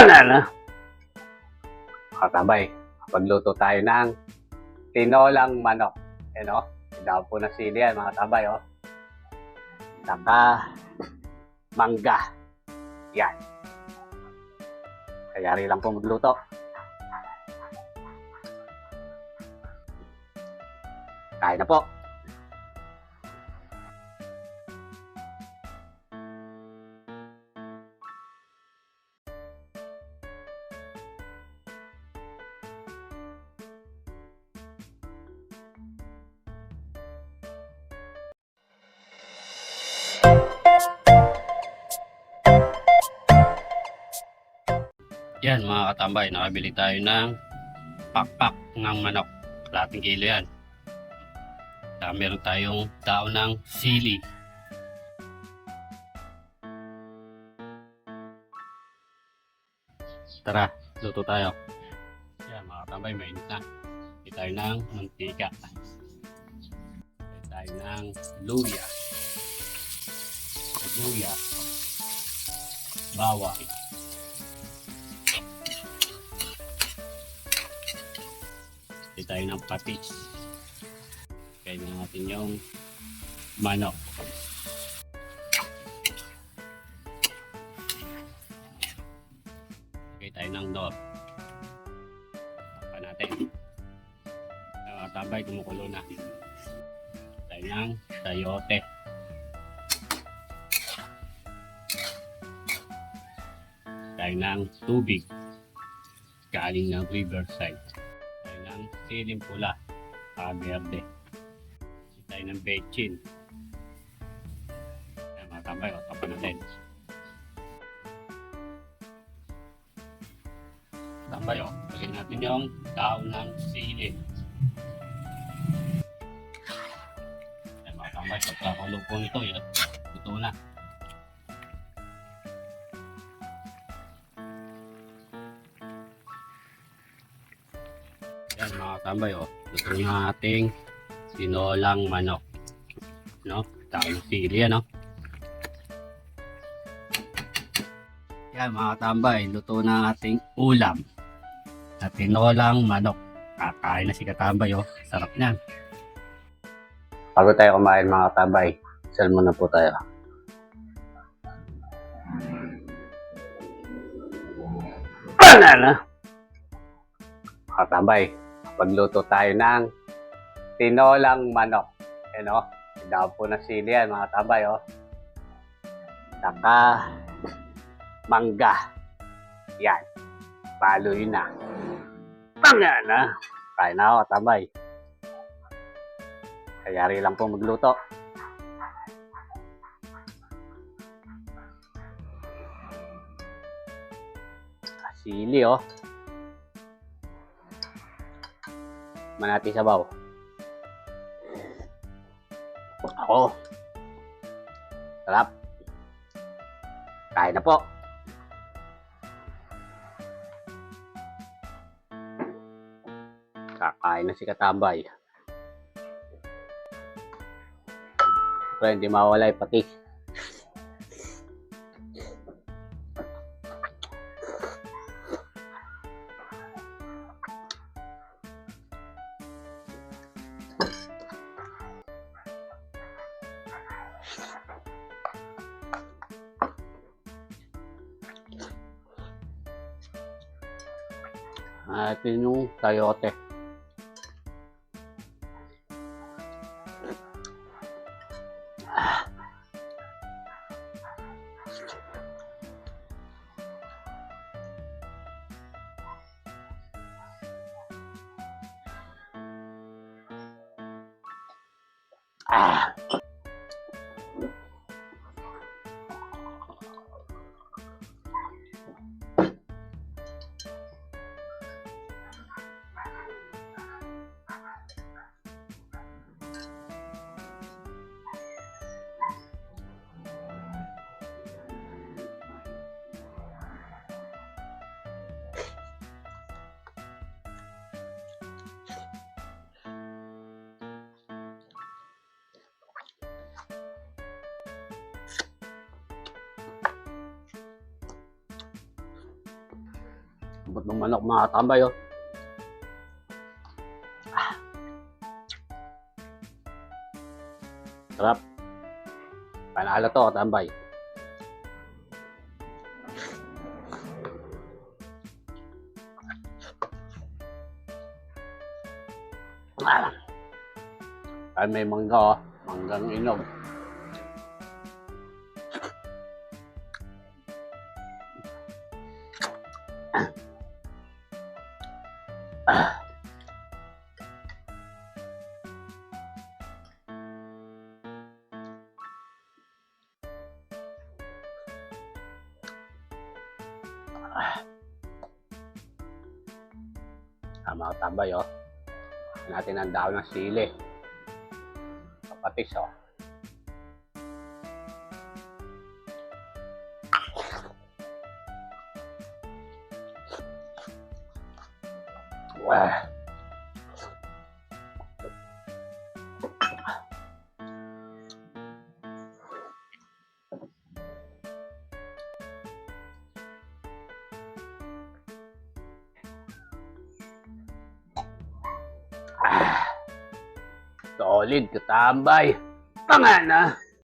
Ano? Katabay, pagluto tayo ng tinolang manok. Yan o, daw po ng sili yan mga tabay o. Saka mangga. Yan. Kayari lang po magluto. Kain na po. Yan mga katambay, nakabili tayo ng pakpak ng manok. Kalating kilo yan. Meron tayong daon ng sili. Tara, luto tayo. Yan mga katambay, mainit na. Bili tayo ng mantika. Bili tayo ng luya. Bawang. Bili tayo ng patis. Kainin natin yung manok. Lagay tayo ng nor. Takpan natin. Tabay, kumukulo na. Tayo ng sayote. Tayo ng tubig. Galing ng riverside. Tayo ng siling pula. Verde. Tayo ng bechin. Ayan mga tambay, tapan natin. Tambay o, lagyan natin yung daon ng sili. Ayan mga tambay, pagkakalup po nito, yan, luto na. Ayan mga tambay o, luto na ating tinolang manok. No? Daon ng sili, ano? Yan mga tambay, luto na ating ulam. Na tinolang manok. Kakain na si katambay, oh. Sarap niyan. Bago tayo kumain mga katabay, sal muna po tayo. Ano? Katabay, pagluto tayo ng tinolang manok. Yan o, daw po ng sili yan mga katabay o. Saka mangga. Yan. Paloy na. Ano? Kain na ako katabay. Kayari lang po magluto. Sili o. Manati sabaw. Ako. Sarap. Kain na po. Kakain na si katambay. Pero hindi mawala yung patis. Atin yung sayote. Lambot ng manok mga tambay, oh. Sarap. Panalo to, tambay. Ay, may mangga, oh. Manggang inog. Mga tambay, oh. Natin ang daon ng sili. Kapatis, oh. Wah. Solid, katambay. Tanga na.